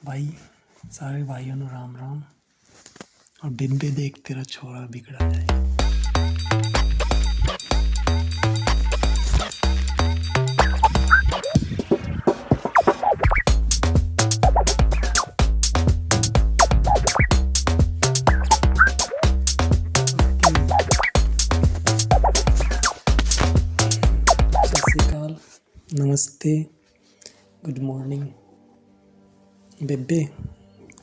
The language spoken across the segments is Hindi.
भाई सारे भाइयों ਨੂੰ राम राम। और बिम्बे देख तेरा छोरा बिगड़ा जाए। सत श्री अकाल, नमस्ते, गुड मॉर्निंग। बेबे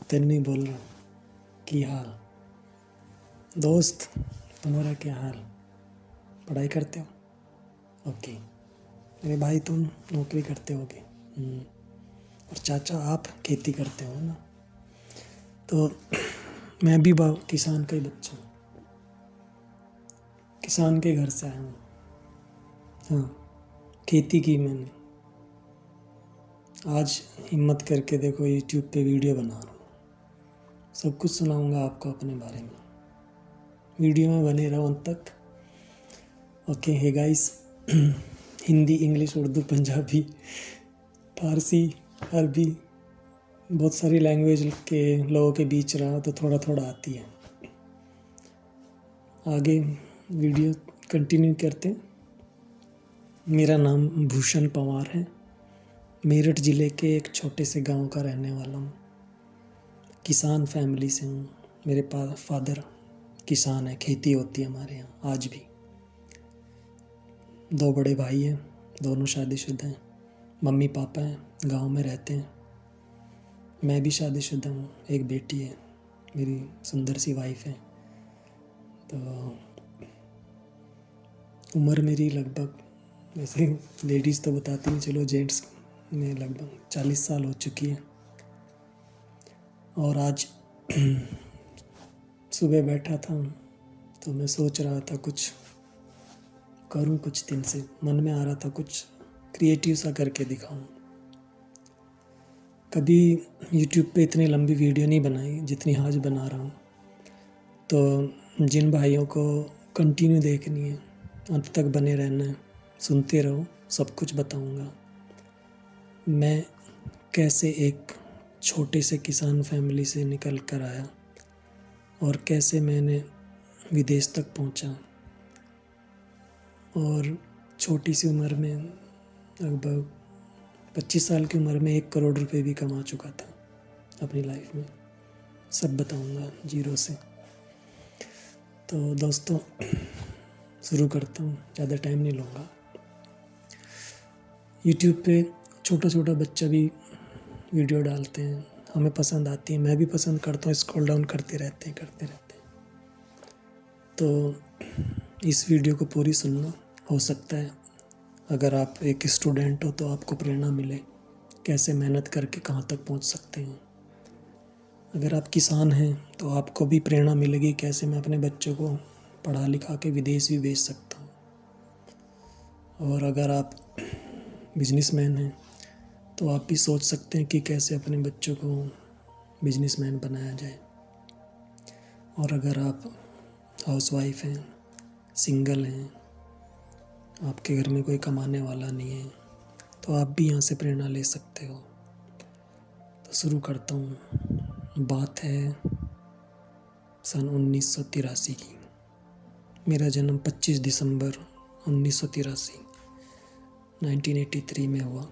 तेन नहीं बोल रहा, की हाल दोस्त, तुम्हारा क्या हाल? पढ़ाई करते हो? ओके। मेरे भाई तुम नौकरी करते होगे। और चाचा आप खेती करते हो ना? तो मैं भी किसान का ही बच्चा हूँ, किसान के घर से आया हूँ। हाँ, खेती की मैंने। आज हिम्मत करके देखो यूट्यूब पे वीडियो बना रहा हूँ, सब कुछ सुनाऊंगा आपको अपने बारे में। वीडियो में बने रहो अंत तक। Okay hey guys, Hindi, English, Urdu, Punjabi, Farsi, अरबी, बहुत सारी लैंग्वेज के लोगों के बीच रहा तो थोड़ा थोड़ा आती है। आगे वीडियो कंटिन्यू करते हैं। मेरा नाम भूषण पवार है, मेरठ ज़िले के एक छोटे से गांव का रहने वाला हूँ। किसान फैमिली से हूँ। मेरे फादर किसान है, खेती होती है हमारे यहाँ आज भी। 2 बड़े भाई हैं, दोनों शादीशुदा हैं। मम्मी पापा हैं, गांव में रहते हैं। मैं भी शादीशुदा हूँ, एक बेटी है, मेरी सुंदर सी वाइफ है। तो उम्र मेरी लगभग, वैसे लेडीज़ तो बताती हैं, चलो जेंट्स में लगभग 40 साल हो चुकी है। और आज सुबह बैठा था तो मैं सोच रहा था कुछ करूं, कुछ दिन से मन में आ रहा था कुछ क्रिएटिव सा करके दिखाऊं। कभी यूट्यूब पे इतनी लंबी वीडियो नहीं बनाई जितनी आज बना रहा हूं। तो जिन भाइयों को कंटिन्यू देखनी है, अंत तक बने रहना है, सुनते रहो, सब कुछ बताऊंगा। मैं कैसे एक छोटे से किसान फैमिली से निकल कर आया और कैसे मैंने विदेश तक पहुंचा, और छोटी सी उम्र में लगभग 25 साल की उम्र में 1 करोड़ रुपए भी कमा चुका था अपनी लाइफ में। सब बताऊंगा जीरो से। तो दोस्तों शुरू करता हूँ, ज़्यादा टाइम नहीं लूँगा। यूट्यूब पे छोटा छोटा बच्चा भी वीडियो डालते हैं, हमें पसंद आती है, मैं भी पसंद करता हूँ। स्क्रॉल डाउन करते रहते हैं। तो इस वीडियो को पूरी सुनना। हो सकता है अगर आप एक स्टूडेंट हो तो आपको प्रेरणा मिले कैसे मेहनत करके कहाँ तक पहुँच सकते हैं। अगर आप किसान हैं तो आपको भी प्रेरणा मिलेगी कैसे मैं अपने बच्चों को पढ़ा लिखा के विदेश भी भेज सकता हूँ। और अगर आप बिजनेसमैन हैं तो आप भी सोच सकते हैं कि कैसे अपने बच्चों को बिजनेसमैन बनाया जाए। और अगर आप हाउसवाइफ हैं, सिंगल हैं, आपके घर में कोई कमाने वाला नहीं है, तो आप भी यहाँ से प्रेरणा ले सकते हो। तो शुरू करता हूँ। बात है सन 1983 की। मेरा जन्म 25 दिसंबर 1983 1983 में हुआ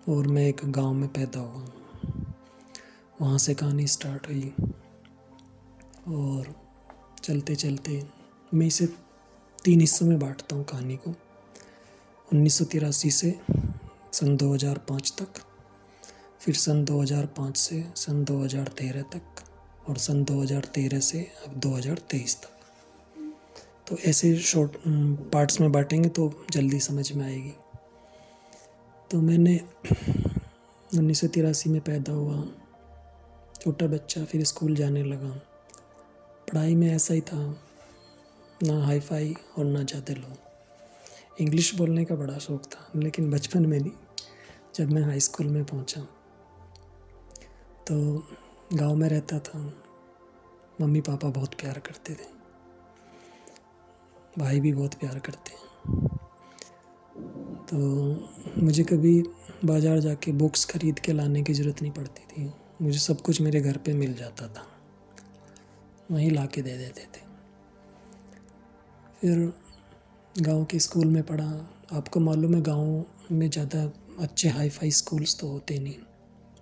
और मैं एक गांव में पैदा हुआ। वहाँ से कहानी स्टार्ट हुई और चलते चलते मैं इसे 3 हिस्सों में बांटता हूँ कहानी को। 1983 से सन 2005 तक, फिर सन 2005 से सन 2013 तक, और सन 2013 से अब 2023 तक। तो ऐसे शॉर्ट पार्ट्स में बांटेंगे तो जल्दी समझ में आएगी। तो मैंने 1983 में पैदा हुआ, छोटा बच्चा, फिर स्कूल जाने लगा। पढ़ाई में ऐसा ही था, ना हाई फाई और ना ज़्यादा लो। इंग्लिश बोलने का बड़ा शौक़ था, लेकिन बचपन में नहीं, जब मैं हाई स्कूल में पहुंचा। तो गांव में रहता था, मम्मी पापा बहुत प्यार करते थे, भाई भी बहुत प्यार करते हैं। तो मुझे कभी बाज़ार जाके बुक्स ख़रीद के लाने की ज़रूरत नहीं पड़ती थी, मुझे सब कुछ मेरे घर पे मिल जाता था, वहीं ला के दे देते थे। फिर गांव के स्कूल में पढ़ा। आपको मालूम है गांव में ज़्यादा अच्छे हाई फाई स्कूल्स तो होते नहीं।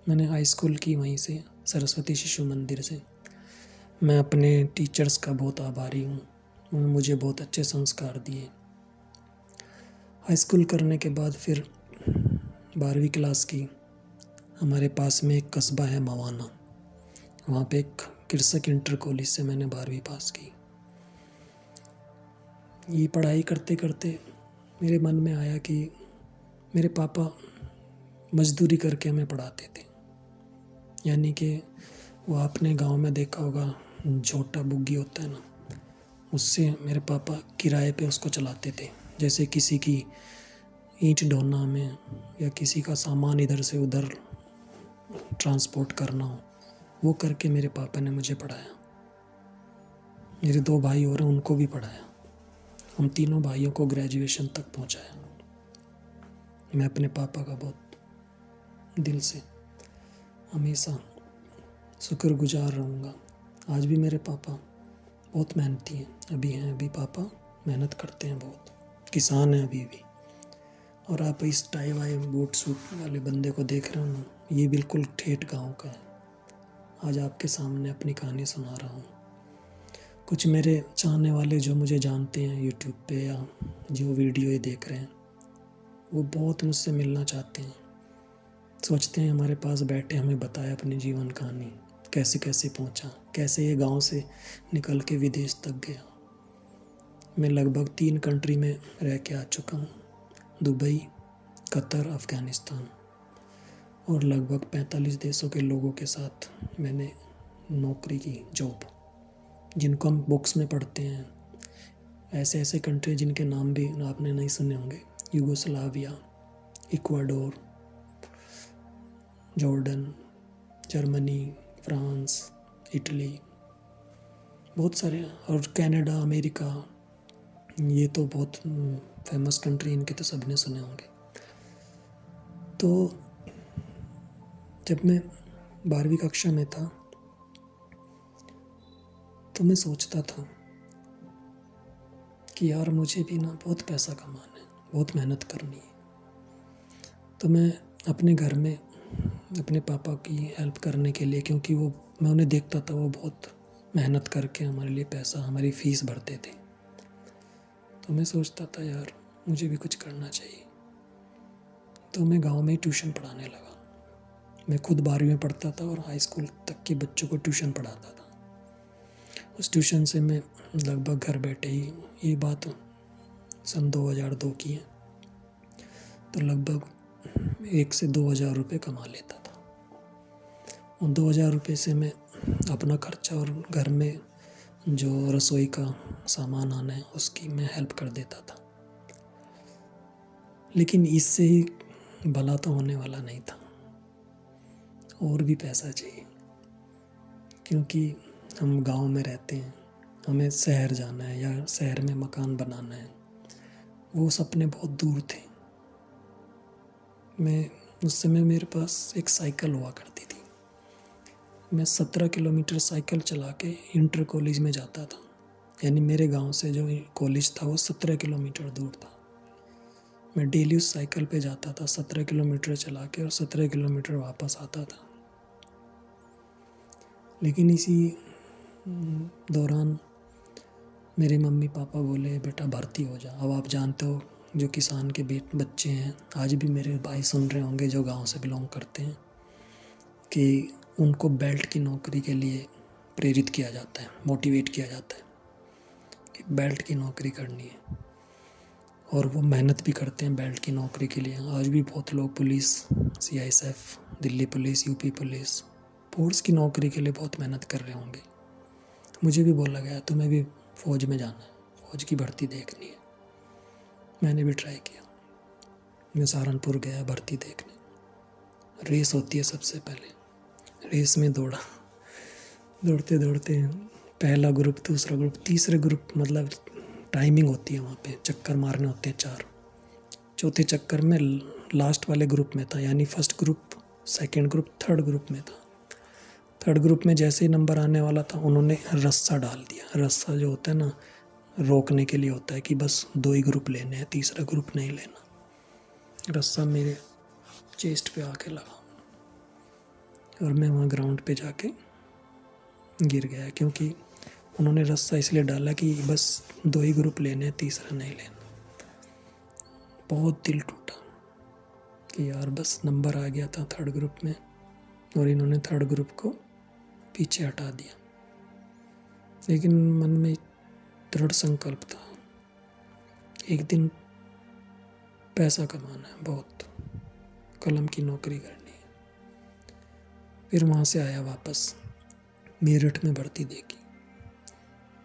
मैंने हाई स्कूल की वहीं से, सरस्वती शिशु मंदिर से। मैं अपने टीचर्स का बहुत आभारी हूँ, उन्होंने मुझे बहुत अच्छे संस्कार दिए। हाई स्कूल करने के बाद फिर 12वीं क्लास की। हमारे पास में एक कस्बा है मवाना, वहाँ पे एक कृषक इंटर कॉलेज से मैंने 12वीं पास की। ये पढ़ाई करते करते मेरे मन में आया कि मेरे पापा मजदूरी करके हमें पढ़ाते थे, यानी कि वो आपने गांव में देखा होगा झोटा बुग्गी होता है ना, उससे मेरे पापा किराए पे उसको चलाते थे। जैसे किसी की ईंट ढोना में या किसी का सामान इधर से उधर ट्रांसपोर्ट करना हो, वो करके मेरे पापा ने मुझे पढ़ाया। मेरे 2 भाई और हैं, उनको भी पढ़ाया। हम तीनों भाइयों को ग्रेजुएशन तक पहुंचाया। मैं अपने पापा का बहुत दिल से हमेशा शुक्रगुजार रहूँगा। आज भी मेरे पापा बहुत मेहनती हैं, अभी पापा मेहनत करते हैं, बहुत किसान हैं अभी भी। और आप इस टाई वाई बूट सूट वाले बंदे को देख रहे हो ना, ये बिल्कुल ठेठ गांव का है। आज आपके सामने अपनी कहानी सुना रहा हूँ। कुछ मेरे चाहने वाले जो मुझे जानते हैं यूट्यूब पे या जो वीडियो ये देख रहे हैं, वो बहुत मुझसे मिलना चाहते हैं। सोचते हैं हमारे पास बैठे हमें बताए अपनी जीवन कहानी, कैसे कैसे पहुंचा, कैसे ये गांव से निकल के विदेश तक गया। मैं लगभग 3 कंट्री में रह के आ चुका हूँ, दुबई, कतर, अफ़गानिस्तान, और लगभग 45 देशों के लोगों के साथ मैंने नौकरी की, जॉब, जिनको हम बुक्स में पढ़ते हैं। ऐसे ऐसे कंट्री जिनके नाम भी आपने नहीं सुने होंगे, Yugoslavia, Ecuador, Jordan, Germany, France, Italy, बहुत सारे, और कनाडा, अमेरिका, ये तो बहुत फेमस कंट्री, इनके तो सबने सुने होंगे। तो जब मैं 12वीं कक्षा में था तो मैं सोचता था कि यार मुझे भी ना बहुत पैसा कमाना है, बहुत मेहनत करनी है। तो मैं अपने घर में अपने पापा की हेल्प करने के लिए, क्योंकि मैं उन्हें देखता था, वो बहुत मेहनत करके हमारे लिए पैसा, हमारी फ़ीस भरते थे। तो मैं सोचता था यार मुझे भी कुछ करना चाहिए। तो मैं गांव में ही ट्यूशन पढ़ाने लगा। मैं खुद 12वीं में पढ़ता था और हाई स्कूल तक के बच्चों को ट्यूशन पढ़ाता था। उस ट्यूशन से मैं लगभग घर बैठे ही, ये बात सन 2002 की है, तो लगभग 1 से 2 हज़ार रुपये कमा लेता था। उन 2 हज़ार रुपये से मैं अपना खर्चा और घर में जो रसोई का सामान आना है उसकी मैं हेल्प कर देता था। लेकिन इससे ही भला तो होने वाला नहीं था, और भी पैसा चाहिए, क्योंकि हम गांव में रहते हैं, हमें शहर जाना है या शहर में मकान बनाना है, वो सपने बहुत दूर थे। उस समय मेरे पास एक साइकिल हुआ करती थी। मैं 17 किलोमीटर साइकिल चला के इंटर कॉलेज में जाता था, यानी मेरे गांव से जो कॉलेज था वो 17 किलोमीटर दूर था। मैं डेली उस साइकिल पे जाता था, 17 किलोमीटर चला के, और 17 किलोमीटर वापस आता था। लेकिन इसी दौरान मेरे मम्मी पापा बोले बेटा भर्ती हो जा। अब आप जानते हो जो किसान के बच्चे हैं, आज भी मेरे भाई सुन रहे होंगे जो गांव से बिलोंग करते हैं, कि उनको बेल्ट की नौकरी के लिए प्रेरित किया जाता है, मोटिवेट किया जाता है कि बेल्ट की नौकरी करनी है, और वो मेहनत भी करते हैं बेल्ट की नौकरी के लिए। आज भी बहुत लोग police, CISF, Delhi police, UP police, force की नौकरी के लिए बहुत मेहनत कर रहे होंगे। मुझे भी बोला गया तुम्हें भी फ़ौज में जाना है, फ़ौज की भर्ती देखनी है। मैंने भी ट्राई किया, मैं सहारनपुर गया भर्ती देखने। रेस होती है सबसे पहले, रेस में दौड़ा, दौड़ते दौड़ते पहला ग्रुप, दूसरा ग्रुप, तीसरे ग्रुप, मतलब टाइमिंग होती है वहाँ पे, चक्कर मारने होते हैं 4, चौथे चक्कर में लास्ट वाले ग्रुप में था, यानी first group, second group, third group में था। थर्ड ग्रुप में जैसे ही नंबर आने वाला था उन्होंने रस्सा डाल दिया। रस्सा जो होता है ना, रोकने के लिए होता है कि बस 2 ही ग्रुप लेने हैं, तीसरा ग्रुप नहीं लेना। रस्सा मेरे चेस्ट पे आके लगा और मैं वहाँ ग्राउंड पे जाके गिर गया, क्योंकि उन्होंने रस्सा इसलिए डाला कि बस 2 ही ग्रुप लेने हैं, तीसरा नहीं लेना। बहुत दिल टूटा कि यार बस नंबर आ गया था थर्ड ग्रुप में और इन्होंने थर्ड ग्रुप को पीछे हटा दिया। लेकिन मन में दृढ़ संकल्प था, एक दिन पैसा कमाना है, बहुत कलम की नौकरी करनी है। फिर वहाँ से आया वापस, मेरठ में भर्ती देखी।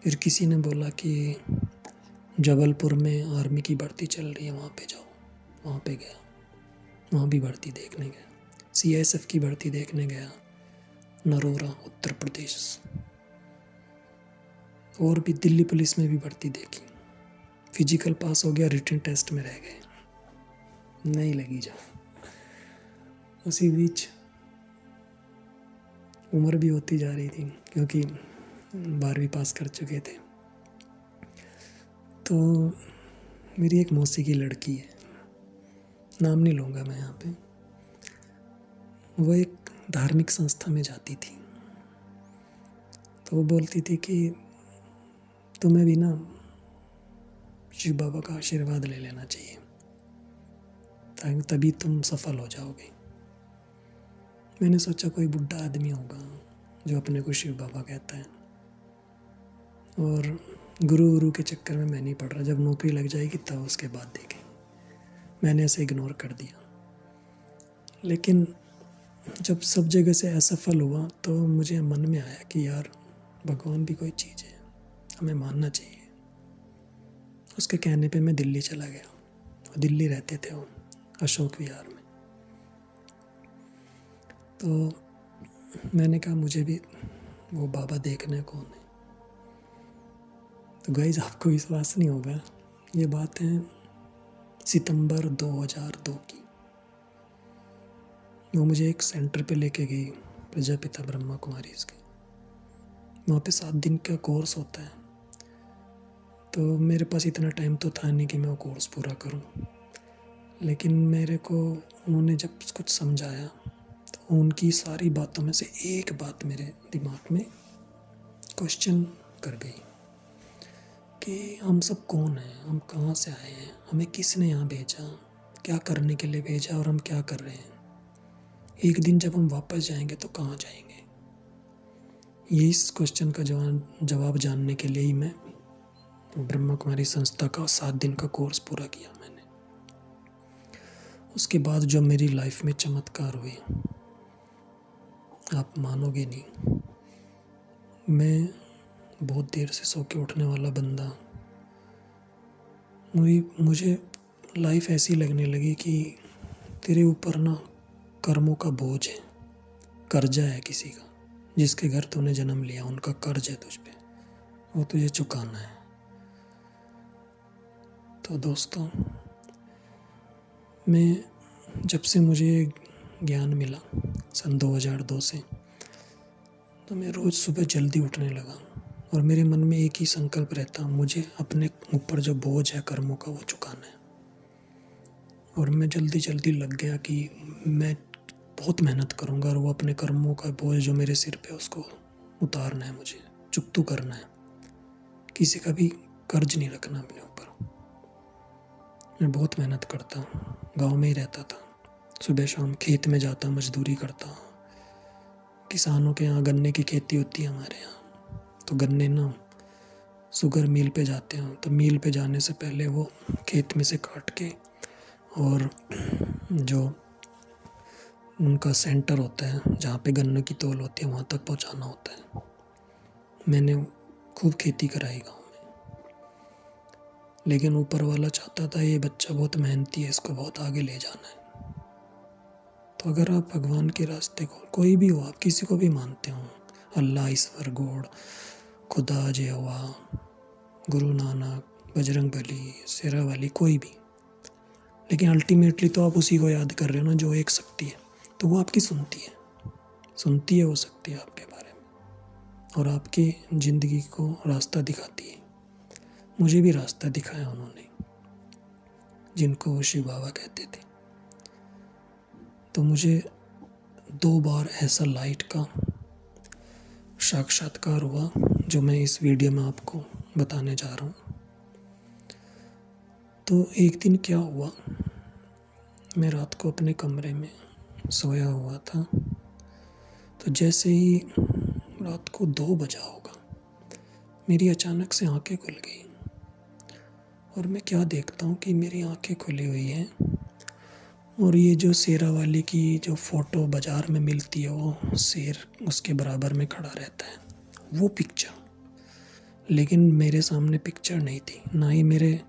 फिर किसी ने बोला कि जबलपुर में आर्मी की भर्ती चल रही है, वहाँ पे जाओ। वहाँ पे गया, वहाँ भी भर्ती देखने गया। CISF की भर्ती देखने गया, नरोरा, उत्तर प्रदेश। और भी दिल्ली पुलिस में भी भर्ती देखी। फिजिकल पास हो गया, रिटन टेस्ट में रह गए, नहीं लगी जा। उसी बीच उम्र भी होती जा रही थी, क्योंकि 12वीं पास कर चुके थे। तो मेरी एक मौसी की लड़की है, नाम नहीं लूँगा मैं यहाँ पे। वो एक धार्मिक संस्था में जाती थी। तो वो बोलती थी कि तुम्हें भी ना शिव बाबा का आशीर्वाद ले लेना चाहिए, ताकि तभी तुम सफल हो जाओगे। मैंने सोचा कोई बुढ़ा आदमी होगा जो अपने को शिव बाबा कहता है, और गुरु के चक्कर में मैं नहीं पड़ रहा। जब नौकरी लग जाएगी तब उसके बाद देखें। मैंने ऐसे इग्नोर कर दिया। लेकिन जब सब जगह से असफल हुआ तो मुझे मन में आया कि यार भगवान भी कोई चीज़ है, हमें मानना चाहिए। उसके कहने पे मैं दिल्ली चला गया। दिल्ली रहते थे वो, अशोक विहार में। तो मैंने कहा मुझे भी वो बाबा देखने कौन है। तो गाइस, आपको विश्वास नहीं होगा, ये बात है सितंबर 2002 की। वो मुझे एक सेंटर पे लेके गई, प्रजापिता ब्रह्मा कुमारी इसके। वहाँ पे 7 दिन का कोर्स होता है। तो मेरे पास इतना टाइम तो था नहीं कि मैं वो कोर्स पूरा करूं। लेकिन मेरे को उन्होंने जब कुछ समझाया तो उनकी सारी बातों में से एक बात मेरे दिमाग में क्वेश्चन कर गई कि हम सब कौन हैं, हम कहाँ से आए हैं, हमें किसने यहाँ भेजा, क्या करने के लिए भेजा और हम क्या कर रहे हैं। एक दिन जब हम वापस जाएंगे तो कहाँ जाएंगे। ये इस क्वेश्चन का जवाब जानने के लिए ही मैं ब्रह्मा कुमारी संस्था का 7 दिन का कोर्स पूरा किया मैंने। उसके बाद जो मेरी लाइफ में चमत्कार हुए, आप मानोगे नहीं। मैं बहुत देर से सो के उठने वाला बंदा, मुझे लाइफ ऐसी लगने लगी कि तेरे ऊपर ना कर्मों का बोझ है, कर्जा है किसी का, जिसके घर तूने जन्म लिया उनका कर्ज है तुझ पे, वो तुझे चुकाना है। तो दोस्तों, मैं जब से मुझे ज्ञान मिला सन 2002 से, तो मैं रोज़ सुबह जल्दी उठने लगा और मेरे मन में एक ही संकल्प रहता, मुझे अपने ऊपर जो बोझ है कर्मों का वो चुकाना है। और मैं जल्दी जल्दी लग गया कि मैं बहुत मेहनत करूँगा और वो अपने कर्मों का बोझ जो मेरे सिर पे उसको उतारना है, मुझे चुकतू करना है। किसी का भी कर्ज नहीं रखना अपने ऊपर। मैं बहुत मेहनत करता, गांव में ही रहता था, सुबह शाम खेत में जाता, मजदूरी करता। किसानों के यहाँ गन्ने की खेती होती है हमारे यहाँ, तो गन्ने ना शुगर मिल पे जाते हैं। तो मिल पे जाने से पहले वो खेत में से काट के और जो उनका सेंटर होता है जहाँ पे गन्ने की तौल होती है वहाँ तक पहुँचाना होता है। मैंने खूब खेती कराई गाँव में, लेकिन ऊपर वाला चाहता था ये बच्चा बहुत मेहनती है, इसको बहुत आगे ले जाना है। तो अगर आप भगवान के रास्ते को, कोई भी हो, आप किसी को भी मानते हो, अल्लाह, ईश्वर, गॉड, खुदा, यहोवा, गुरु नानक, बजरंग बली, शेरा वाली, कोई भी, लेकिन अल्टीमेटली तो आप उसी को याद कर रहे हो ना जो एक शक्ति है, तो वो आपकी सुनती है वो शक्ति आपके बारे में और आपकी ज़िंदगी को रास्ता दिखाती है। मुझे भी रास्ता दिखाया उन्होंने, जिनको वो शिव बाबा कहते थे। तो मुझे 2 बार ऐसा लाइट का साक्षात्कार हुआ जो मैं इस वीडियो में आपको बताने जा रहा हूँ। तो एक दिन क्या हुआ, मैं रात को अपने कमरे में सोया हुआ था, तो जैसे ही रात को 2 बजा होगा, मेरी अचानक से आंखें खुल गई और मैं क्या देखता हूँ कि मेरी आंखें खुली हुई हैं और ये जो शेरा वाली की जो फ़ोटो बाज़ार में मिलती है, वो शेर उसके बराबर में खड़ा रहता है, वो पिक्चर। लेकिन मेरे सामने पिक्चर नहीं थी, ना ही मेरे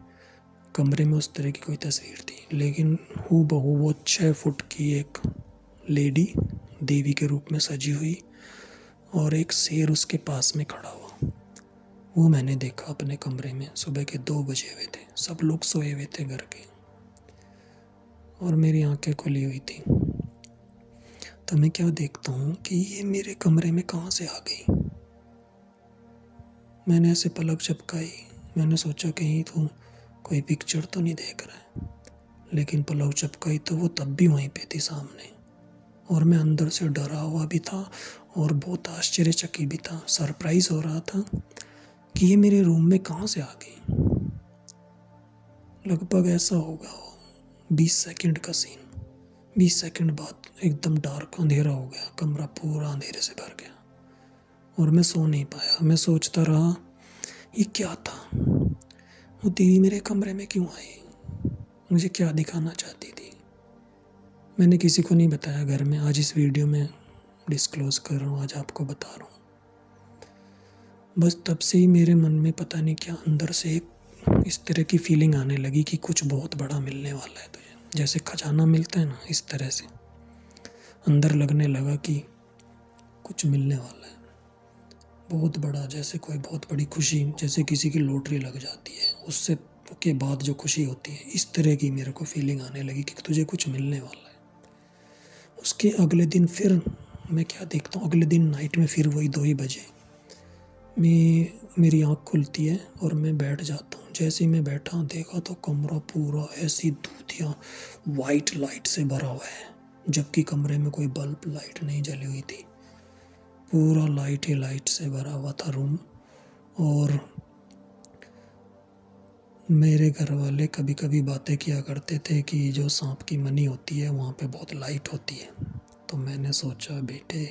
कमरे में उस तरह की कोई तस्वीर थी, लेकिन हूबहू वो 6 फुट की एक लेडी देवी के रूप में सजी हुई और एक शेर उसके पास में खड़ा हुआ, वो मैंने देखा अपने कमरे में। सुबह के 2 बजे हुए थे, सब लोग सोए हुए थे घर के और मेरी आंखें खुली हुई थी। तो मैं क्या देखता हूँ कि ये मेरे कमरे में कहाँ से आ गई। मैंने ऐसे पलक झपकाई, मैंने सोचा कहीं तो कोई पिक्चर तो नहीं देख रहा है, लेकिन पलक झपकाई तो वो तब भी वहीं पे थी सामने और मैं अंदर से डरा हुआ भी था और बहुत आश्चर्यचकित भी था। सरप्राइज हो रहा था कि ये मेरे रूम में कहाँ से आ गई। लगभग ऐसा होगा 20 सेकंड का सीन। 20 सेकंड बाद एकदम डार्क अंधेरा हो गया, कमरा पूरा अंधेरे से भर गया और मैं सो नहीं पाया। मैं सोचता रहा ये क्या था, वो देवी मेरे कमरे में क्यों आई, मुझे क्या दिखाना चाहती थी। मैंने किसी को नहीं बताया घर में, आज इस वीडियो में डिस्क्लोज कर रहा हूँ, आज आपको बता रहा हूँ। बस तब से ही मेरे मन में पता नहीं क्या अंदर से एक इस तरह की फीलिंग आने लगी कि कुछ बहुत बड़ा मिलने वाला है तुझे, जैसे खजाना मिलता है ना, इस तरह से अंदर लगने लगा कि कुछ मिलने वाला है बहुत बड़ा, जैसे कोई बहुत बड़ी खुशी, जैसे किसी की लॉटरी लग जाती है उससे के बाद जो खुशी होती है, इस तरह की मेरे को फीलिंग आने लगी कि तुझे कुछ मिलने वाला है। उसके अगले दिन फिर मैं क्या देखता हूँ, अगले दिन नाइट में फिर वही 2 ही बजे मेरी आँख खुलती है और मैं बैठ जाता हूँ। जैसे ही मैं बैठा देखा तो कमरा पूरा ऐसी दूधिया वाइट लाइट से भरा हुआ है, जबकि कमरे में कोई बल्ब लाइट नहीं जली हुई थी। पूरा लाइट ही लाइट से भरा हुआ था रूम। और मेरे घर वाले कभी कभी बातें किया करते थे कि जो सांप की मनी होती है वहाँ पे बहुत लाइट होती है। तो मैंने सोचा बेटे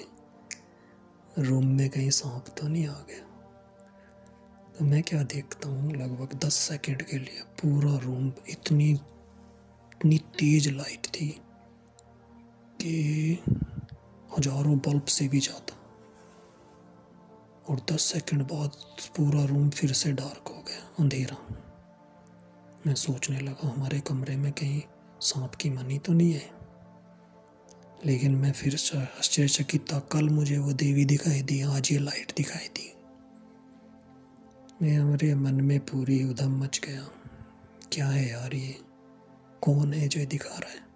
रूम में कहीं सांप तो नहीं आ गया। तो मैं क्या देखता हूँ, लगभग 10 सेकंड के लिए पूरा रूम इतनी तेज लाइट थी कि हजारों बल्ब से भी ज़्यादा, और 10 सेकंड बाद पूरा रूम फिर से डार्क हो गया, अंधेरा। मैं सोचने लगा हमारे कमरे में कहीं सांप की मनी तो नहीं है, लेकिन मैं फिर आश्चर्यचकित था। कल मुझे वो देवी दिखाई दी, आज ये लाइट दिखाई दी। मेरे मन में पूरी उधम मच गया, क्या है यार ये, कौन है जो दिखा रहा है।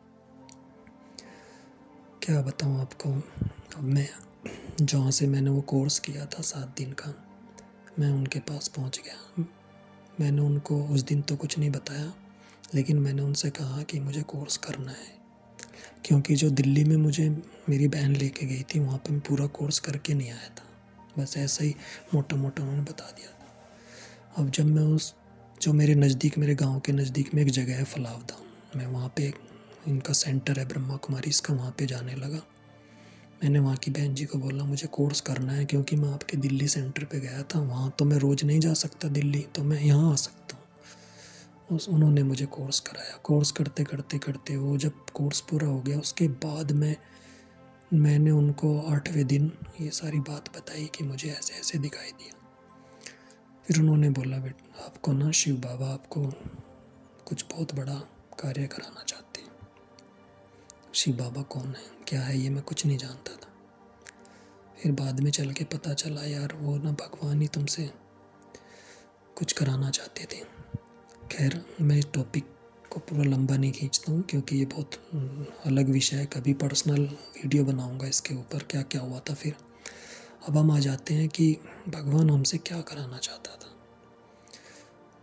क्या बताऊँ आपको। अब मैं जहाँ से मैंने वो कोर्स किया था 7 दिन का, मैं उनके पास पहुँच गया। मैंने उनको उस दिन तो कुछ नहीं बताया, लेकिन मैंने उनसे कहा कि मुझे कोर्स करना है, क्योंकि जो दिल्ली में मुझे मेरी बहन लेके गई थी वहाँ पे मैं पूरा कोर्स करके नहीं आया था, बस ऐसा ही मोटा मोटा उन्होंने बता दिया था। अब जब मैं जो मेरे नज़दीक, मेरे गांव के नज़दीक में एक जगह है फलावदा, मैं वहाँ पे इनका सेंटर है ब्रह्मा कुमारी इसका, वहाँ पे जाने लगा। मैंने वहाँ की बहन जी को बोला मुझे कोर्स करना है, क्योंकि मैं आपके दिल्ली सेंटर पे गया था, वहाँ तो मैं रोज़ नहीं जा सकता दिल्ली, तो मैं यहाँ आ सकता हूँ। उन्होंने मुझे कोर्स कराया। कोर्स करते करते करते वो जब कोर्स पूरा हो गया, उसके बाद मैंने उनको 8वें दिन ये सारी बात बताई कि मुझे ऐसे ऐसे दिखाई दिया। फिर उन्होंने बोला बेटा आपको ना शिव बाबा आपको कुछ बहुत बड़ा कार्य कराना चाहते हैं। शिव बाबा कौन है, क्या है, ये मैं कुछ नहीं जानता था। फिर बाद में चल के पता चला यार वो ना भगवान ही तुमसे कुछ कराना चाहते थे। खैर मैं इस टॉपिक को पूरा लंबा नहीं खींचता हूँ क्योंकि ये बहुत अलग विषय है। कभी पर्सनल वीडियो बनाऊँगा इसके ऊपर, क्या क्या हुआ था फिर। अब हम आ जाते हैं कि भगवान हमसे क्या कराना चाहता था।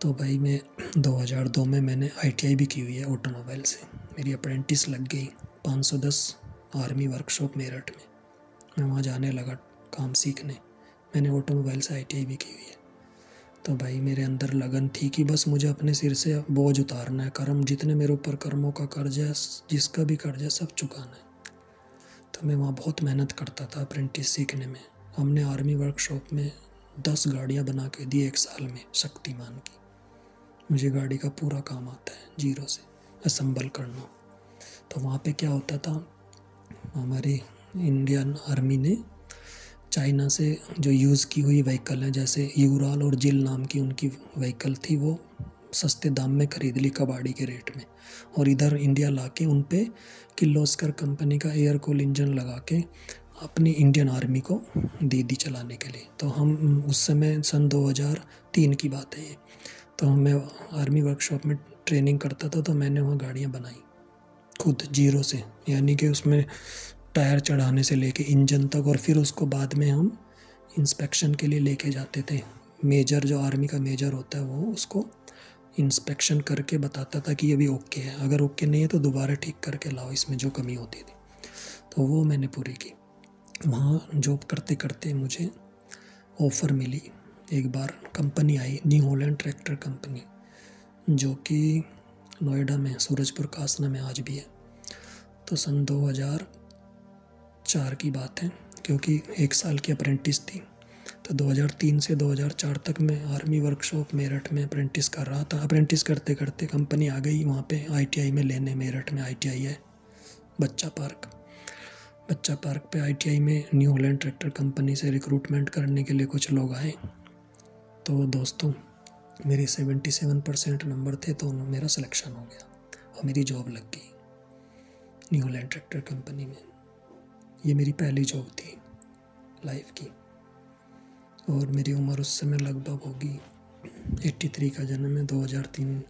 तो भाई मैं 2002 में मैंने ITI भी की हुई है ऑटोमोबाइल से। मेरी अप्रेंटिस लग गई 510 आर्मी वर्कशॉप मेरठ में। मैं वहाँ जाने लगा काम सीखने। मैंने ऑटोमोबाइल से ITI भी की हुई है। तो भाई मेरे अंदर लगन थी कि बस मुझे अपने सिर से बोझ उतारना है। कर्म जितने मेरे ऊपर कर्मों का कर्ज है, जिसका भी कर्ज है, सब चुकाना है। तो मैं वहाँ बहुत मेहनत करता था अप्रेंटिस सीखने में। हमने आर्मी वर्कशॉप में 10 गाड़ियाँ बना के दी 1 साल में, शक्तिमान की। मुझे गाड़ी का पूरा काम आता है, जीरो से असेंबल करना। तो वहाँ पे क्या होता था, हमारी इंडियन आर्मी ने चाइना से जो यूज़ की हुई व्हीकल है, जैसे यूराल और जिल नाम की उनकी व्हीकल थी, वो सस्ते दाम में खरीद ली कबाड़ी के रेट में, और इधर इंडिया ला के उन पे किर्लोस्कर कंपनी का एयर कूल इंजन लगा के अपनी इंडियन आर्मी को दे दी चलाने के लिए। तो हम उस समय सन 2003 की बात है ये। तो मैं आर्मी वर्कशॉप में ट्रेनिंग करता था, तो मैंने वहाँ गाड़ियाँ बनाई खुद जीरो से, यानी कि उसमें टायर चढ़ाने से लेके इंजन तक, और फिर उसको बाद में हम इंस्पेक्शन के लिए लेके जाते थे। मेजर जो आर्मी का मेजर होता है वो उसको इंस्पेक्शन करके बताता था कि ये भी ओके है, अगर ओके नहीं है तो दोबारा ठीक करके लाओ इसमें जो कमी होती थी। तो वो मैंने पूरी की। वहाँ जॉब करते करते मुझे ऑफ़र मिली। एक बार कंपनी आई, न्यू हॉलैंड ट्रैक्टर कंपनी, जो कि नोएडा में सूरजपुर कासना में आज भी है। तो सन 2004 की बात है, क्योंकि 1 साल की अप्रेंटिस थी। तो 2003 से 2004 तक मैं आर्मी वर्कशॉप मेरठ में अप्रेंटिस कर रहा था। अप्रेंटिस करते करते कंपनी आ गई वहाँ पे ITI में लेने। मेरठ में ITI है, बच्चा पार्क पे ITI में न्यू हॉलैंड ट्रैक्टर कंपनी से रिक्रूटमेंट करने के लिए कुछ लोग आए। तो दोस्तों, मेरे 77% नंबर थे, तो मेरा सिलेक्शन हो गया और मेरी जॉब लग गई न्यू हॉलैंड ट्रैक्टर कंपनी में। ये मेरी पहली जॉब थी लाइफ की, और मेरी उम्र उस समय लगभग होगी 83 का जन्म है, 2003,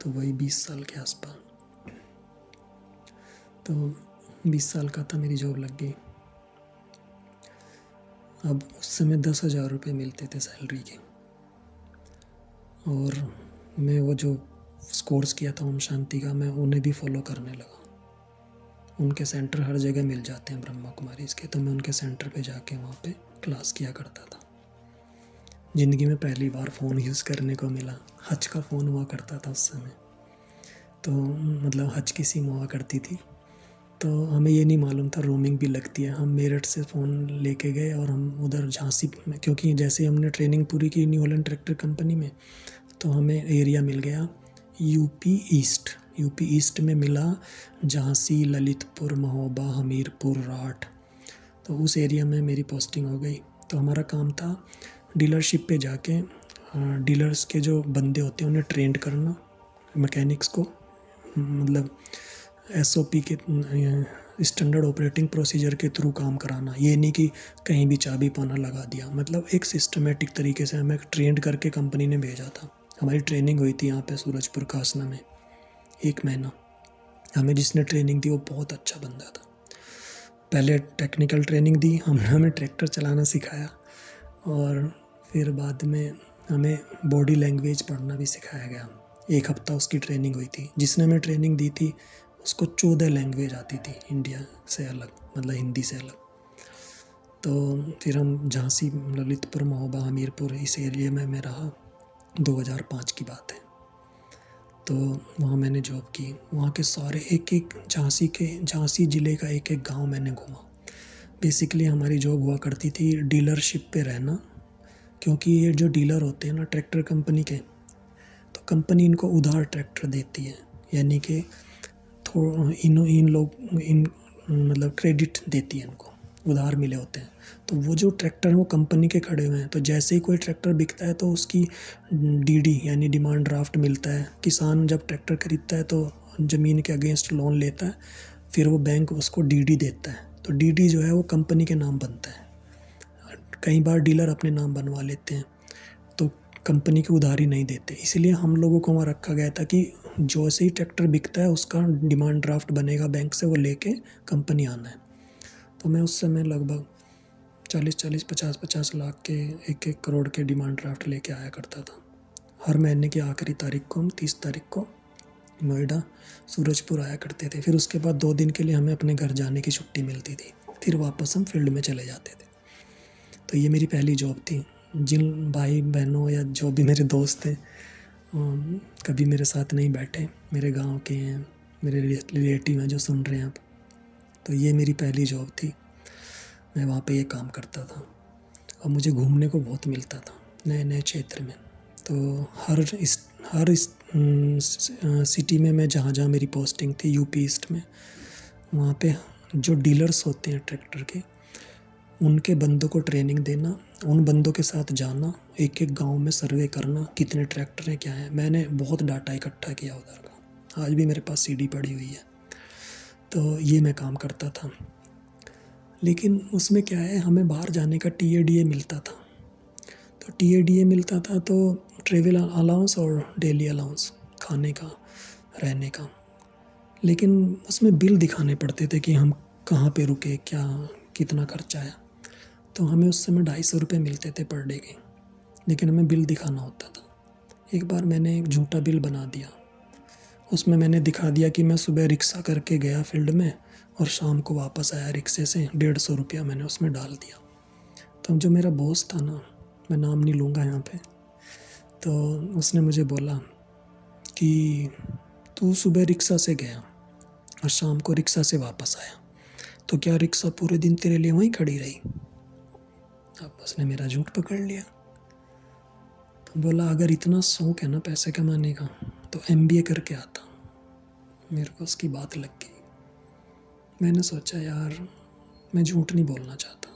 तो वही 20 साल के आसपास। तो 20 साल का था, मेरी जॉब लग गई। अब उस समय 10,000 रुपये मिलते थे सैलरी के, और मैं वो जो कोर्स किया था ओम शांति का, मैं उन्हें भी फॉलो करने लगा। उनके सेंटर हर जगह मिल जाते हैं ब्रह्मा कुमारी इसके, तो मैं उनके सेंटर पे जाके वहाँ पे क्लास किया करता था। ज़िंदगी में पहली बार फ़ोन यूज़ करने को मिला। हच का फ़ोन हुआ करता था उस समय, तो मतलब हच की सिम हुआ करती थी। तो हमें ये नहीं मालूम था रोमिंग भी लगती है। हम मेरठ से फ़ोन लेके गए और हम उधर झांसी में, क्योंकि जैसे ही हमने ट्रेनिंग पूरी की न्यू हॉलैंड ट्रैक्टर कंपनी में, तो हमें एरिया मिल गया यूपी ईस्ट में मिला झांसी, ललितपुर, महोबा, हमीरपुर, राठ। तो उस एरिया में मेरी पोस्टिंग हो गई। तो हमारा काम था डीलरशिप पे जाके डीलर्स के जो बंदे होते हैं उन्हें ट्रेंड करना, मैकेनिक्स को, मतलब SOP के स्टैंडर्ड ऑपरेटिंग प्रोसीजर के थ्रू काम कराना। ये नहीं कि कहीं भी चाबी पाना लगा दिया, मतलब एक सिस्टमेटिक तरीके से हमें ट्रेंड करके कंपनी ने भेजा था। हमारी ट्रेनिंग हुई थी यहाँ पे सूरजपुर कासना में 1 महीना। हमें जिसने ट्रेनिंग दी वो बहुत अच्छा बंदा था। पहले टेक्निकल ट्रेनिंग दी, हमें ट्रैक्टर चलाना सिखाया, और फिर बाद में हमें बॉडी लैंग्वेज पढ़ना भी सिखाया गया। 1 हफ्ता उसकी ट्रेनिंग हुई थी। जिसने हमें ट्रेनिंग दी थी उसको 14 लैंग्वेज आती थी इंडिया से अलग, मतलब हिंदी से अलग। तो फिर हम झांसी, ललितपुर, महोबा, हमीरपुर इस एरिया में मैं रहा। 2005 की बात है। तो वहाँ मैंने जॉब की। वहाँ के सारे एक झांसी ज़िले का एक गांव मैंने घूमा। बेसिकली हमारी जॉब हुआ करती थी डीलरशिप पे रहना, क्योंकि ये जो डीलर होते हैं ना ट्रैक्टर कंपनी के, तो कंपनी इनको उधार ट्रैक्टर देती है, यानी कि इन मतलब क्रेडिट देती है, इनको उधार मिले होते हैं। तो वो जो ट्रैक्टर हैं वो कंपनी के खड़े हुए हैं। तो जैसे ही कोई ट्रैक्टर बिकता है तो उसकी DD यानी डिमांड ड्राफ्ट मिलता है। किसान जब ट्रैक्टर खरीदता है तो ज़मीन के अगेंस्ट लोन लेता है, फिर वो बैंक उसको DD देता है। तो DD जो है वो कंपनी के नाम बनता है। कई बार डीलर अपने नाम बनवा लेते हैं, तो कंपनी की उधारी नहीं देते। इसलिए हम लोगों को वहाँ रखा गया था कि जो से ही ट्रैक्टर बिकता है उसका डिमांड ड्राफ्ट बनेगा बैंक से, वो लेके कंपनी आना है। तो मैं उस समय लगभग 40-40, 50-50 लाख के 1-1 करोड़ के डिमांड ड्राफ्ट लेके आया करता था। हर महीने की आखिरी तारीख को हम 30 तारीख को नोएडा सूरजपुर आया करते थे। फिर उसके बाद 2 दिन के लिए हमें अपने घर जाने की छुट्टी मिलती थी, फिर वापस हम फील्ड में चले जाते थे। तो ये मेरी पहली जॉब थी। जिन भाई बहनों या जो भी मेरे दोस्त थे कभी मेरे साथ नहीं बैठे, मेरे गांव के हैं, मेरे रिलेटिव हैं जो सुन रहे हैं अब, तो ये मेरी पहली जॉब थी। मैं वहाँ पे ये काम करता था और मुझे घूमने को बहुत मिलता था नए नए क्षेत्र में। तो हर सिटी में मैं जहाँ जहाँ मेरी पोस्टिंग थी यूपी ईस्ट में, वहाँ पे जो डीलर्स होते हैं ट्रैक्टर के, उनके बंदों को ट्रेनिंग देना, उन बंदों के साथ जाना, एक एक गांव में सर्वे करना, कितने ट्रैक्टर हैं क्या है। मैंने बहुत डाटा इकट्ठा किया उधर का, आज भी मेरे पास सीडी पड़ी हुई है। तो ये मैं काम करता था। लेकिन उसमें क्या है, हमें बाहर जाने का TADA मिलता था। तो TADA मिलता था तो ट्रेवल अलाउंस और डेली अलाउंस, खाने का, रहने का। लेकिन उसमें बिल दिखाने पड़ते थे कि हम कहाँ पे रुके, क्या कितना खर्चा आया। तो हमें उस समय 250 रुपये मिलते थे पर डे के, लेकिन हमें बिल दिखाना होता था। एक बार मैंने एक झूठा बिल बना दिया। उसमें मैंने दिखा दिया कि मैं सुबह रिक्शा करके गया फील्ड में और शाम को वापस आया रिक्शे से, 150 रुपया मैंने उसमें डाल दिया। तो जो मेरा बॉस था ना, मैं नाम नहीं लूँगा यहाँ पे, तो उसने मुझे बोला कि तू सुबह रिक्शा से गया और शाम को रिक्शा से वापस आया, तो क्या रिक्शा पूरे दिन तेरे लिए वहीं खड़ी रही? अब उसने मेरा झूठ पकड़ लिया। तो बोला अगर इतना शौक है ना पैसे कमाने का तो MBA करके आता। मेरे को उसकी बात लग गई। मैंने सोचा यार मैं झूठ नहीं बोलना चाहता,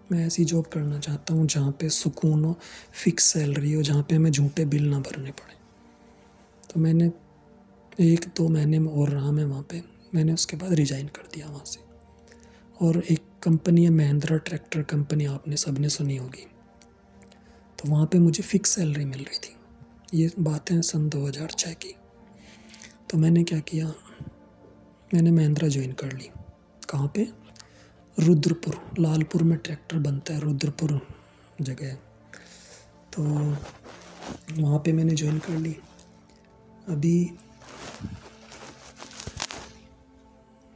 मैं ऐसी जॉब करना चाहता हूँ जहाँ पे सुकून हो, फिक्स सैलरी हो, जहाँ पे हमें झूठे बिल ना भरने पड़े। तो मैंने 1-2 महीने में और रहा मैं वहाँ पे। मैंने उसके बाद रिजाइन कर दिया वहाँ से। और एक कंपनी है महिंद्रा ट्रैक्टर कंपनी, आपने सबने सुनी होगी। तो वहाँ पे मुझे फिक्स सैलरी मिल रही थी। ये बातें सन 2006 की। तो मैंने क्या किया, मैंने महिंद्रा ज्वाइन कर ली। कहाँ पे? रुद्रपुर, लालपुर में ट्रैक्टर बनता है, रुद्रपुर जगह है। तो वहाँ पे मैंने ज्वाइन कर ली। अभी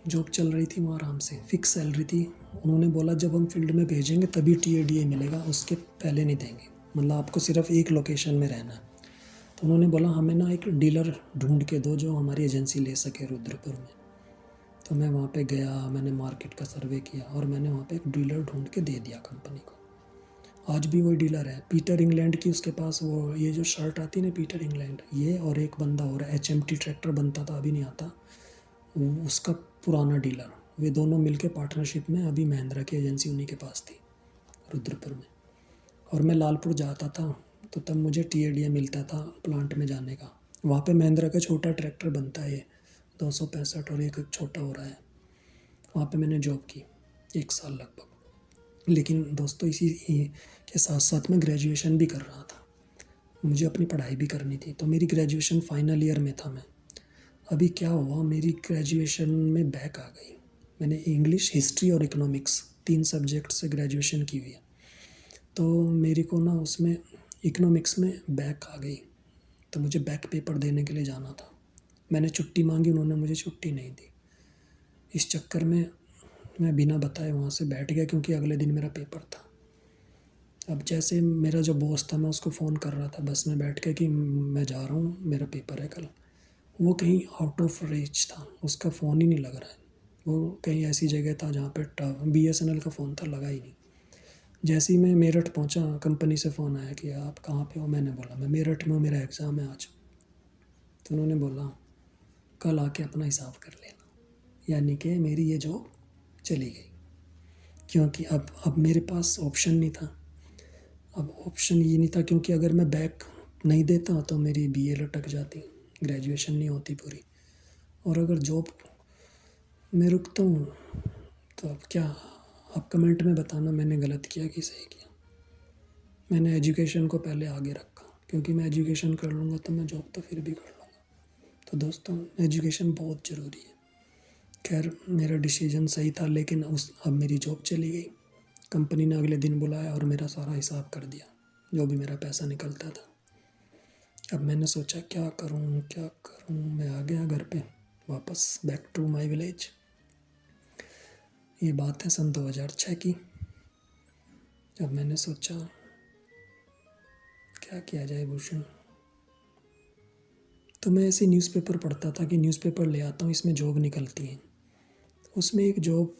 जॉब चल रही थी वहाँ आराम से, फिक्स सैलरी थी। उन्होंने बोला जब हम फील्ड में भेजेंगे तभी TADA मिलेगा, उसके पहले नहीं देंगे, मतलब आपको सिर्फ एक लोकेशन में रहना है। तो उन्होंने बोला हमें ना एक डीलर ढूंढ के दो जो हमारी एजेंसी ले सके रुद्रपुर में। तो मैं वहाँ पे गया, मैंने मार्केट का सर्वे किया और मैंने वहाँ पे एक डीलर ढूंढ के दे दिया कंपनी को। आज भी वही डीलर है, पीटर इंग्लैंड की उसके पास वो ये जो शर्ट आती है ना पीटर इंग्लैंड, ये और एक बंदा और है, HMT ट्रैक्टर बनता था, अभी नहीं आता, उसका पुराना डीलर। वे दोनों मिलके पार्टनरशिप में अभी महिंद्रा की एजेंसी उन्हीं के पास थी रुद्रपुर में। और मैं लालपुर जाता था तो तब मुझे TADA मिलता था प्लांट में जाने का। वहाँ पे महिंद्रा का छोटा ट्रैक्टर बनता है, 265 और एक छोटा हो रहा है। वहाँ पे मैंने जॉब की 1 साल लगभग। लेकिन दोस्तों इसी के साथ साथ मैं ग्रेजुएशन भी कर रहा था, मुझे अपनी पढ़ाई भी करनी थी। तो मेरी ग्रेजुएशन फाइनल ईयर में था मैं। अभी क्या हुआ, मेरी ग्रेजुएशन में बैक आ गई। मैंने इंग्लिश, हिस्ट्री और इकोनॉमिक्स 3 सब्जेक्ट से ग्रेजुएशन की हुई है। तो मेरे को ना उसमें इकोनॉमिक्स में बैक आ गई, तो मुझे बैक पेपर देने के लिए जाना था। मैंने छुट्टी मांगी, उन्होंने मुझे छुट्टी नहीं दी। इस चक्कर में मैं बिना बताए वहाँ से बैठ गया, क्योंकि अगले दिन मेरा पेपर था। अब जैसे मेरा जो बॉस था, मैं उसको फ़ोन कर रहा था बस में बैठ के कि मैं जा रहा हूँ, मेरा पेपर है कल। वो कहीं आउट ऑफ रीच था, उसका फ़ोन ही नहीं लग रहा है। वो कहीं ऐसी जगह था जहाँ पे BSNL का फ़ोन था, लगा ही नहीं। जैसे ही मैं मेरठ पहुँचा, कंपनी से फ़ोन आया कि आप कहाँ पे हो। मैंने बोला मैं मेरठ में हूँ, मेरा एग्ज़ाम है आज। तो उन्होंने बोला कल आके अपना हिसाब कर लेना। यानी कि मेरी ये जॉब चली गई, क्योंकि अब मेरे पास ऑप्शन नहीं था। अब ऑप्शन ये नहीं था क्योंकि अगर मैं बैक नहीं देता तो मेरी BA लटक जाती, ग्रेजुएशन नहीं होती पूरी। और अगर जॉब में रुकता हूँ तो अब क्या, आप कमेंट में बताना मैंने गलत किया कि सही किया। मैंने एजुकेशन को पहले आगे रखा, क्योंकि मैं एजुकेशन कर लूँगा तो मैं जॉब तो फिर भी कर लूँगा। तो दोस्तों एजुकेशन बहुत ज़रूरी है। खैर मेरा डिसीजन सही था, लेकिन अब मेरी जॉब चली गई। कंपनी ने अगले दिन बुलाया और मेरा सारा हिसाब कर दिया, जो भी मेरा पैसा निकलता था। अब मैंने सोचा क्या करूं। मैं आ गया घर पे वापस, बैक टू माय विलेज। ये बात है सन 2006 की। अब मैंने सोचा क्या किया जाए भूषण। तो मैं ऐसे न्यूज़पेपर पढ़ता था कि न्यूज़पेपर ले आता हूँ, इसमें जॉब निकलती है। उसमें एक जॉब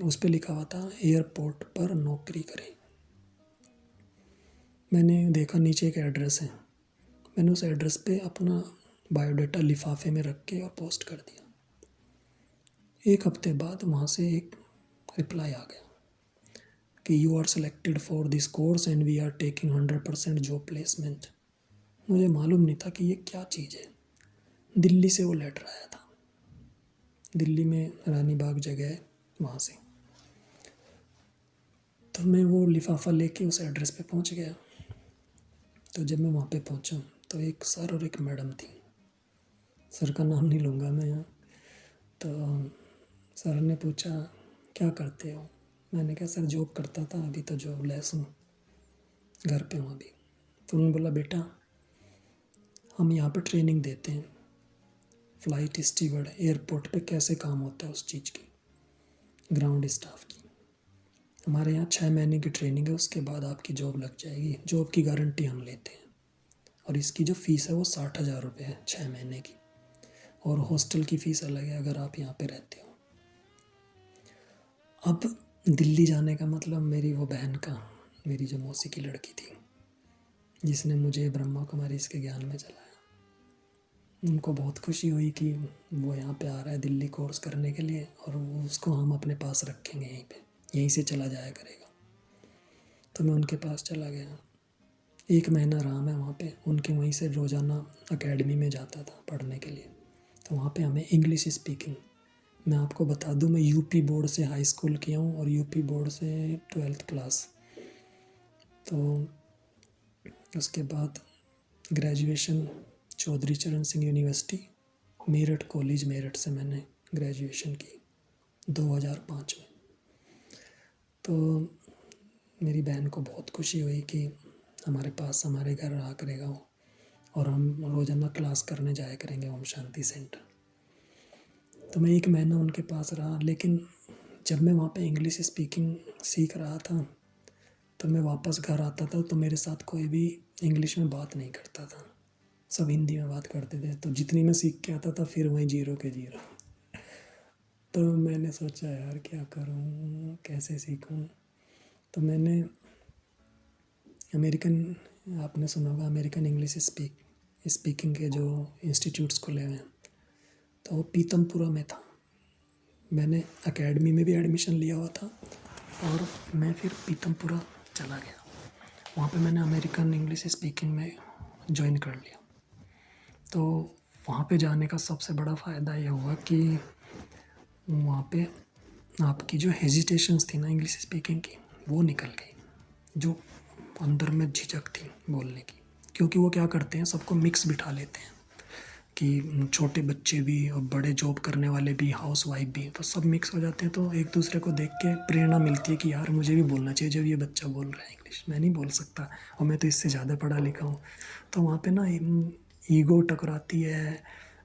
उस पर लिखा हुआ था एयरपोर्ट पर नौकरी करें। मैंने देखा नीचे एक एड्रेस है, मैंने उस एड्रेस पे अपना बायोडाटा लिफाफे में रख के और पोस्ट कर दिया। एक हफ्ते बाद वहाँ से एक रिप्लाई आ गया कि you are selected for this course and we are taking 100% job placement. मुझे मालूम नहीं था कि ये क्या चीज़ है। दिल्ली से वो लेटर आया था, दिल्ली में रानी बाग जगह है वहाँ से। तो मैं वो लिफाफा लेके उस एड्रेस पे पहुँच गया। तो जब मैं वहाँ पे पहुँचा तो एक सर और एक मैडम थी। सर का नाम नहीं लूँगा मैं यहाँ। तो सर ने पूछा क्या करते हो। मैंने कहा सर जॉब करता था, अभी तो जॉब लेस हूँ, घर पे हूँ अभी। तो उन्होंने बोला बेटा हम यहाँ पे ट्रेनिंग देते हैं, फ्लाइट स्टीवर्ड, एयरपोर्ट पे कैसे काम होता है उस चीज़ की, ग्राउंड स्टाफ की। हमारे यहाँ 6 महीने की ट्रेनिंग है, उसके बाद आपकी जॉब लग जाएगी। जॉब की गारंटी हम लेते हैं। और इसकी जो फ़ीस है वो 60,000 रुपये है 6 महीने की। और हॉस्टल की फ़ीस अलग है अगर आप यहाँ पे रहते हो। अब दिल्ली जाने का मतलब मेरी वो बहन का, मेरी जो मौसी की लड़की थी जिसने मुझे ब्रह्मा कुमारी इसके ज्ञान में चलाया, उनको बहुत खुशी हुई कि वो यहाँ पे आ रहा है दिल्ली कोर्स करने के लिए और उसको हम अपने पास रखेंगे यहीं पे, यहीं से चला जाया करेगा। तो मैं उनके पास चला गया। 1 महीना रहा मैं वहाँ पे। उनके वहीं से रोज़ाना एकेडमी में जाता था पढ़ने के लिए। तो वहाँ पे हमें इंग्लिश स्पीकिंग, मैं आपको बता दूँ मैं यूपी बोर्ड से हाई स्कूल किया हूँ और यूपी बोर्ड से 12th क्लास। तो उसके बाद ग्रेजुएशन चौधरी चरण सिंह यूनिवर्सिटी मेरठ कॉलेज, मेरठ से मैंने ग्रेजुएशन की 2005 में। तो मेरी बहन को बहुत खुशी हुई कि हमारे पास हमारे घर रहा करेगा वो, और हम रोज़ाना क्लास करने जाया करेंगे ओम शांति सेंटर। तो मैं 1 महीना उनके पास रहा। लेकिन जब मैं वहाँ पे इंग्लिश स्पीकिंग सीख रहा था तो मैं वापस घर आता था तो मेरे साथ कोई भी इंग्लिश में बात नहीं करता था, सब हिंदी में बात करते थे। तो जितनी मैं सीख के आता था फिर वहीं 0 के 0। तो मैंने सोचा यार क्या करूँ, कैसे सीखूँ। तो मैंने अमेरिकन, आपने सुना होगा अमेरिकन इंग्लिश स्पीकिंग के जो इंस्टीट्यूट्स खुले हुए हैं, तो वो पीतमपुरा में था। मैंने एकेडमी में भी एडमिशन लिया हुआ था और मैं फिर पीतमपुरा चला गया। वहाँ पे मैंने अमेरिकन इंग्लिश स्पीकिंग में ज्वाइन कर लिया। तो वहाँ पे जाने का सबसे बड़ा फ़ायदा ये हुआ कि वहाँ पे आपकी जो हेजिटेशंस थी ना इंग्लिश स्पीकिंग की वो निकल गई, जो अंदर में झिझक थी बोलने की। क्योंकि वो क्या करते हैं, सबको मिक्स बिठा लेते हैं कि छोटे बच्चे भी और बड़े जॉब करने वाले भी, हाउस वाइफ भी, तो सब मिक्स हो जाते हैं। तो एक दूसरे को देख के प्रेरणा मिलती है कि यार मुझे भी बोलना चाहिए, जब ये बच्चा बोल रहा है इंग्लिश, मैं नहीं बोल सकता और मैं तो इससे ज़्यादा पढ़ा लिखा हूँ। तो वहाँ पे ना ईगो टकराती है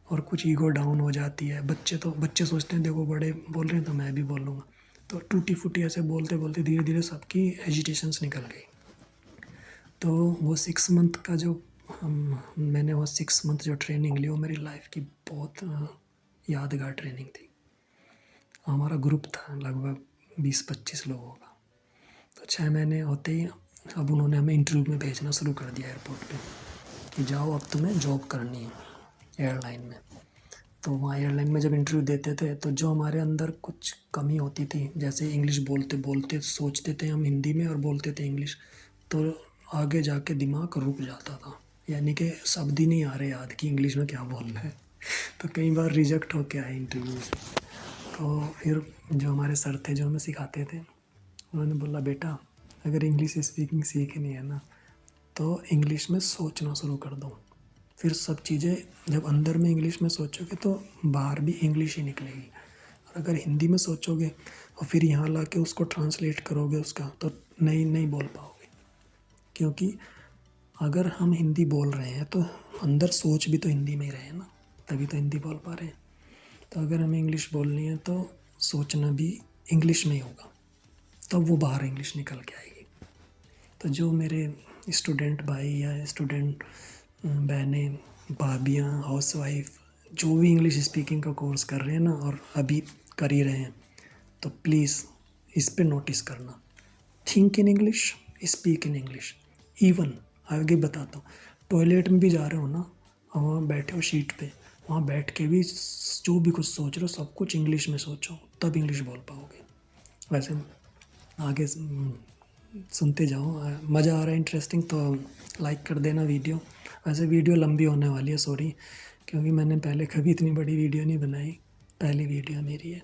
और कुछ ईगो डाउन हो जाती है। बच्चे सोचते हैं देखो बड़े बोल रहे हैं तो मैं भी बोलूँगा। तो टूटी फूटी ऐसे बोलते बोलते धीरे धीरे सबकी हेजिटेशंस निकल गई। तो वो 6 मंथ का जो मैंने वो 6 मंथ जो ट्रेनिंग ली वो मेरी लाइफ की बहुत यादगार ट्रेनिंग थी। हमारा ग्रुप था लगभग 20-25 लोगों का। तो 6 महीने होते ही अब उन्होंने हमें इंटरव्यू में भेजना शुरू कर दिया एयरपोर्ट पे कि जाओ अब तुम्हें जॉब करनी है एयरलाइन में। तो वहाँ एयरलाइन में जब इंटरव्यू देते थे तो जो हमारे अंदर कुछ कमी होती थी, जैसे इंग्लिश बोलते बोलते सोचते थे हम हिंदी में और बोलते थे इंग्लिश, तो आगे जाके दिमाग रुक जाता था, यानी कि शब्द ही नहीं आ रहे याद कि इंग्लिश में क्या बोलना है। तो कई बार रिजेक्ट होके आए इंटरव्यू से। तो फिर जो हमारे सर थे जो हमें सिखाते थे, उन्होंने बोला बेटा अगर इंग्लिश स्पीकिंग सीखनी है ना तो इंग्लिश में सोचना शुरू कर दो, फिर सब चीज़ें जब अंदर में इंग्लिश में सोचोगे तो बाहर भी इंग्लिश ही निकलेगी। और अगर हिंदी में सोचोगे और फिर यहाँ ला के उसको ट्रांसलेट करोगे उसका, तो नहीं बोल पाओगे। क्योंकि अगर हम हिंदी बोल रहे हैं तो अंदर सोच भी तो हिंदी में ही रहे ना, तभी तो हिंदी बोल पा रहे हैं। तो अगर हमें इंग्लिश बोलनी है तो सोचना भी इंग्लिश में ही होगा, तब वो बाहर इंग्लिश निकल के आएगी। तो जो मेरे स्टूडेंट भाई या स्टूडेंट बहनें, भाभियाँ, हाउसवाइफ, जो भी इंग्लिश स्पीकिंग का कोर्स कर रहे हैं ना और अभी कर ही रहे हैं, तो प्लीज़ इस पे नोटिस करना। Think in English, speak in English. Even आगे बताता हूँ, टॉयलेट में भी जा रहे हो ना और वहाँ बैठे हो सीट पे, वहाँ बैठ के भी जो भी कुछ सोच रहे हो सब कुछ इंग्लिश में सोचो, तब इंग्लिश बोल पाओगे। वैसे आगे सुनते जाओ, मज़ा आ रहा है, इंटरेस्टिंग, तो लाइक कर देना वीडियो। वैसे वीडियो लंबी होने वाली है, सॉरी, क्योंकि मैंने पहले कभी इतनी बड़ी वीडियो नहीं बनाई, पहली वीडियो मेरी है।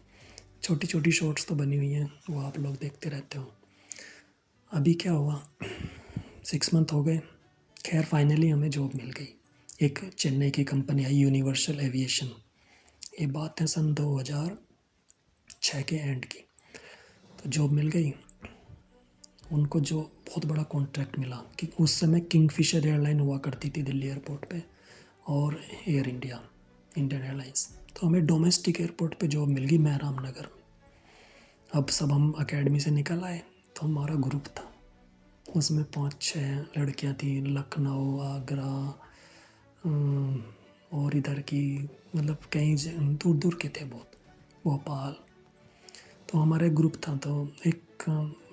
छोटी छोटी शॉर्ट्स तो बनी हुई हैं, वो आप लोग देखते रहते हो। अभी क्या हुआ, 6 मंथ हो गए, खैर फाइनली हमें जॉब मिल गई। एक चेन्नई की कंपनी आई, यूनिवर्सल एविएशन। ये बात है सन 2006 के एंड की। तो जॉब मिल गई उनको, जो बहुत बड़ा कॉन्ट्रैक्ट मिला कि उस समय किंगफिशर एयरलाइन हुआ करती थी दिल्ली एयरपोर्ट पे, और एयर इंडिया, इंडियन एयरलाइंस। तो हमें डोमेस्टिक एयरपोर्ट पे जॉब मिल गई, महराम नगर में। अब सब हम अकेडमी से निकल आए, तो हमारा ग्रुप था, उसमें 5-6 लड़कियां थी, लखनऊ, आगरा और इधर की, मतलब कहीं दूर दूर के थे बहुत, भोपाल। तो हमारा एक ग्रुप था, तो एक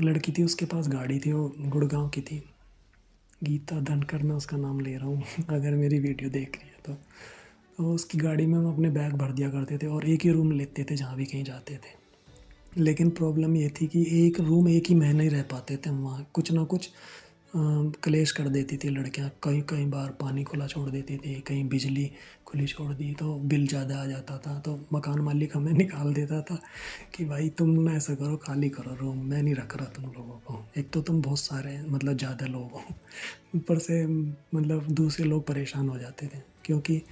लड़की थी, उसके पास गाड़ी थी, वो गुड़गांव की थी, गीता धनकर, मैं उसका नाम ले रहा हूँ अगर मेरी वीडियो देख रही है तो उसकी गाड़ी में हम अपने बैग भर दिया करते थे और एक ही रूम लेते थे जहाँ भी कहीं जाते थे। लेकिन प्रॉब्लम ये थी कि एक रूम एक ही महीना ही रह पाते थे हम वहाँ, कुछ ना कुछ क्लेश कर देती थी लड़कियाँ, कई बार पानी खुला छोड़ देती थी, कहीं बिजली खुली छोड़ दी तो बिल ज़्यादा आ जाता था, तो मकान मालिक हमें निकाल देता था कि भाई तुम ना ऐसा करो, खाली करो रूम, मैं नहीं रख रहा तुम लोगों को, एक तो तुम बहुत सारे मतलब ज़्यादा लोग हो, ऊपर से मतलब दूसरे लोग परेशान हो जाते थे, क्योंकि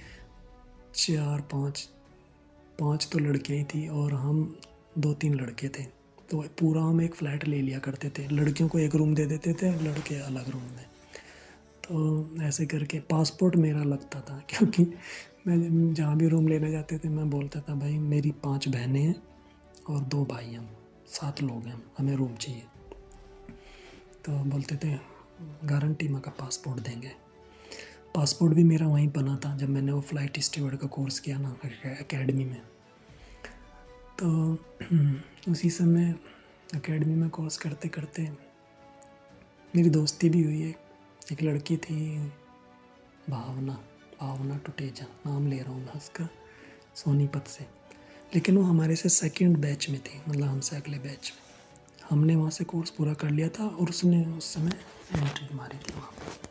4-5 तो लड़कियाँ ही थी और हम 2-3 लड़के थे। तो पूरा हम एक फ़्लैट ले लिया करते थे, लड़कियों को एक रूम दे देते थे, लड़के अलग रूम में। तो ऐसे करके पासपोर्ट मेरा लगता था, क्योंकि मैं जहाँ भी रूम लेने जाते थे मैं बोलता था भाई मेरी 5 बहनें हैं और 2 भाई हैं, 7 लोग हैं, हमें रूम चाहिए। तो बोलते थे गारंटी में का पासपोर्ट देंगे। पासपोर्ट भी मेरा वहीं बना था जब मैंने वो फ़्लाइट स्टीवर्ड का कोर्स किया ना एकेडमी में। तो उसी समय एकेडमी में कोर्स करते करते मेरी दोस्ती भी हुई है, एक लड़की थी, भावना टुटेजा, नाम ले रहा हूँ मैं उसका, सोनीपत से, लेकिन वो हमारे से सेकंड बैच में थी, मतलब हमसे अगले बैच में। हमने वहाँ से कोर्स पूरा कर लिया था और उसने उस समय एंट्री मारी थी वहाँ पर।